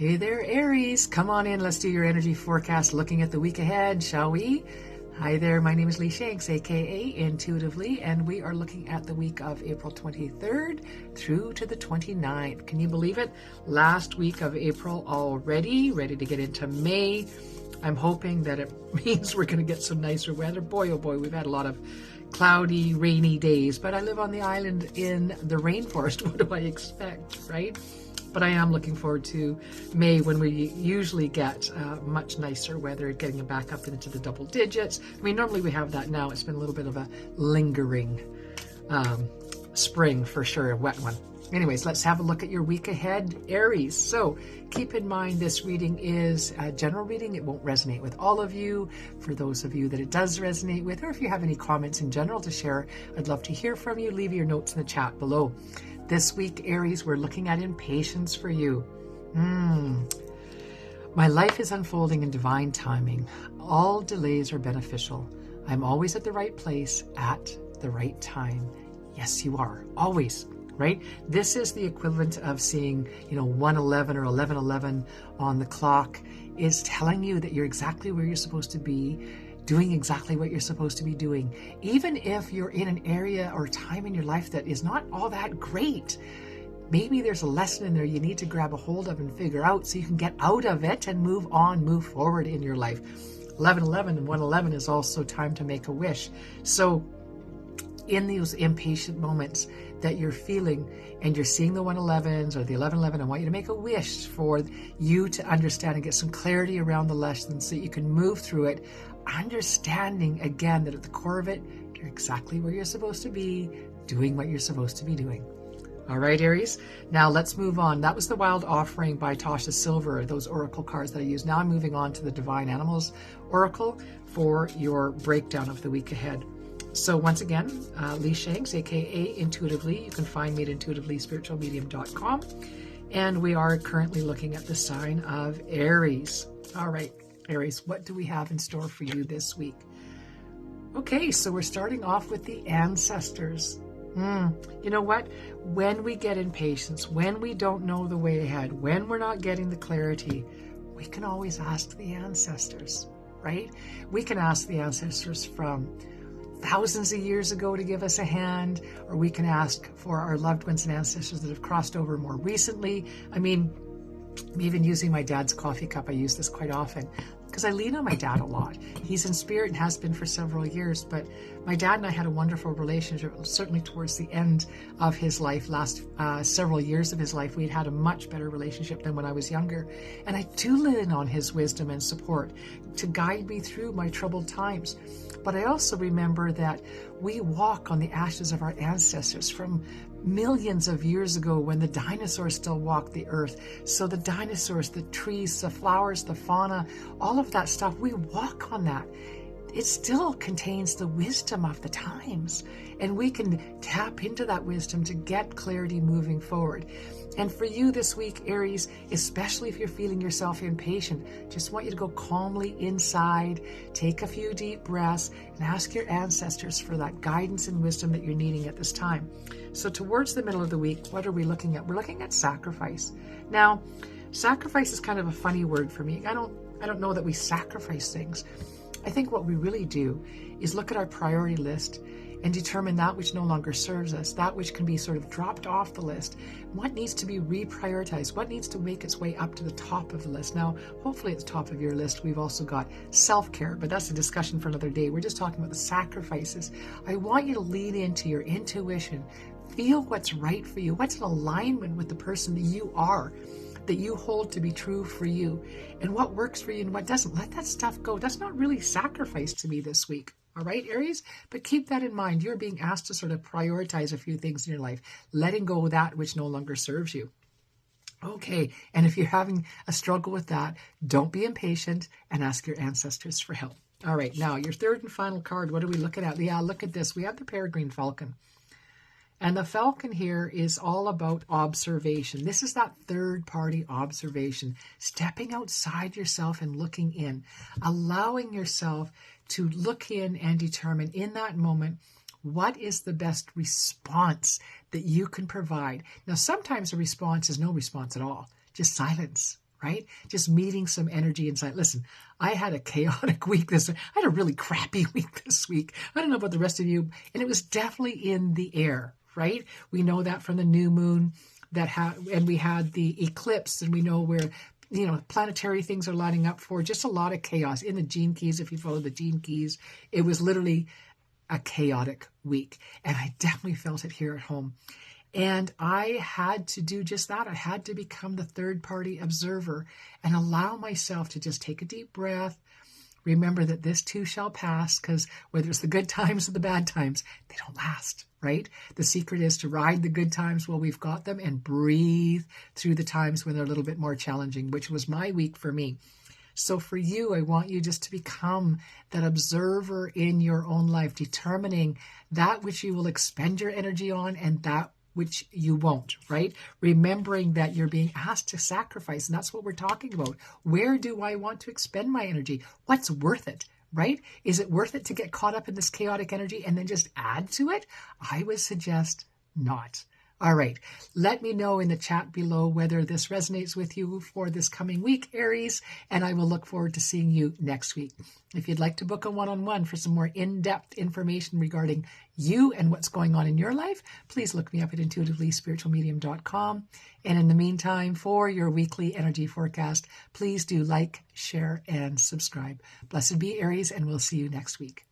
Hey there, Aries. Come on in. Let's do your energy forecast looking at the week ahead, shall we? Hi there. My name is Lee Shanks, aka Intuitively, and we are looking at the week of April 23rd through to the 29th. Can you believe it? Last week of April already, ready to get into May. I'm hoping that it means we're going to get some nicer weather. Boy, oh boy, we've had a lot of cloudy, rainy days, but I live on the island in the rainforest. What do I expect, right? But I am looking forward to May, when we usually get much nicer weather, getting it back up into the double digits. I mean, normally we have that now. It's been a little bit of a lingering spring for sure, a wet one. Anyways, let's have a look at your week ahead, Aries. So keep in mind, this reading is a general reading. It won't resonate with all of you. For those of you that it does resonate with, or if you have any comments in general to share, I'd love to hear from you. Leave your notes in the chat below. This week, Aries, we're looking at impatience for you. My life is unfolding in divine timing. All delays are beneficial. I'm always at the right place at the right time. Yes, you are. Always. Right? This is the equivalent of seeing, 1:11 or 11:11 on the clock is telling you that you're exactly where you're supposed to be, doing exactly what you're supposed to be doing. Even if you're in an area or time in your life that is not all that great, maybe there's a lesson in there you need to grab a hold of and figure out so you can get out of it and move on, move forward in your life. 11:11 and 1:11 is also time to make a wish. So in those impatient moments that you're feeling and you're seeing the 1:11s or the 11:11, I want you to make a wish for you to understand and get some clarity around the lesson so that you can move through it, understanding again that at the core of it, you're exactly where you're supposed to be, doing what you're supposed to be doing. All right, Aries. Now let's move on. That was the Wild Offering by Tasha Silver, those oracle cards that I use. Now I'm moving on to the Divine Animals Oracle for your breakdown of the week ahead. So once again, Lee Shanks, aka Intuitively. You can find me at intuitivelyspiritualmedium.com. And we are currently looking at the sign of Aries. All right, Aries, what do we have in store for you this week? Okay, so we're starting off with the ancestors. You know what? When we get impatience, when we don't know the way ahead, when we're not getting the clarity, we can always ask the ancestors, right? We can ask the ancestors from thousands of years ago to give us a hand, or we can ask for our loved ones and ancestors that have crossed over more recently. I mean, even using my dad's coffee cup, I use this quite often because I lean on my dad a lot. He's in spirit and has been for several years, but my dad and I had a wonderful relationship, certainly towards the end of his life, last several years of his life. We'd had a much better relationship than when I was younger. And I do lean on his wisdom and support to guide me through my troubled times. But I also remember that we walk on the ashes of our ancestors from millions of years ago when the dinosaurs still walked the earth. So the dinosaurs, the trees, the flowers, the fauna, all of that stuff, we walk on that. It still contains the wisdom of the times, and we can tap into that wisdom to get clarity moving forward. And for you this week, Aries, especially if you're feeling yourself impatient, just want you to go calmly inside, take a few deep breaths, and ask your ancestors for that guidance and wisdom that you're needing at this time. So towards the middle of the week, what are we looking at? We're looking at sacrifice. Now, sacrifice is kind of a funny word for me. I don't know that we sacrifice things. I think what we really do is look at our priority list and determine that which no longer serves us, that which can be sort of dropped off the list, what needs to be reprioritized, what needs to make its way up to the top of the list. Now, hopefully at the top of your list, we've also got self-care, but that's a discussion for another day. We're just talking about the sacrifices. I want you to lean into your intuition, feel what's right for you, what's in alignment with the person that you are, that you hold to be true for you, and what works for you and what doesn't. Let that stuff go. That's not really sacrifice to me this week. All right, Aries? But keep that in mind. You're being asked to sort of prioritize a few things in your life, letting go of that which no longer serves you. Okay, and if you're having a struggle with that, don't be impatient and ask your ancestors for help. All right, now your third and final card, what are we looking at? Yeah, look at this. We have the peregrine falcon. And the falcon here is all about observation. This is that third-party observation, stepping outside yourself and looking in, allowing yourself to look in and determine in that moment what is the best response that you can provide. Now, sometimes the response is no response at all, just silence, right? Just meeting some energy inside. Listen, I had a chaotic week I had a really crappy week this week. I don't know about the rest of you, and it was definitely in the air, right? We know that from the new moon and we had the eclipse, and we know where planetary things are lining up for just a lot of chaos in the gene keys. If you follow the gene keys, it was literally a chaotic week, and I definitely felt it here at home. And I had to do just that. I had to become the third party observer and allow myself to just take a deep breath. Remember that this too shall pass, because whether it's the good times or the bad times, they don't last, right? The secret is to ride the good times while we've got them and breathe through the times when they're a little bit more challenging, which was my week for me. So for you, I want you just to become that observer in your own life, determining that which you will expend your energy on and that which you won't, right? Remembering that you're being asked to sacrifice, and that's what we're talking about. Where do I want to expend my energy? What's worth it, right? Is it worth it to get caught up in this chaotic energy and then just add to it? I would suggest not. All right, let me know in the chat below whether this resonates with you for this coming week, Aries, and I will look forward to seeing you next week. If you'd like to book a one-on-one for some more in-depth information regarding you and what's going on in your life, please look me up at intuitivelyspiritualmedium.com. And in the meantime, for your weekly energy forecast, please do like, share, and subscribe. Blessed be Aries, and we'll see you next week.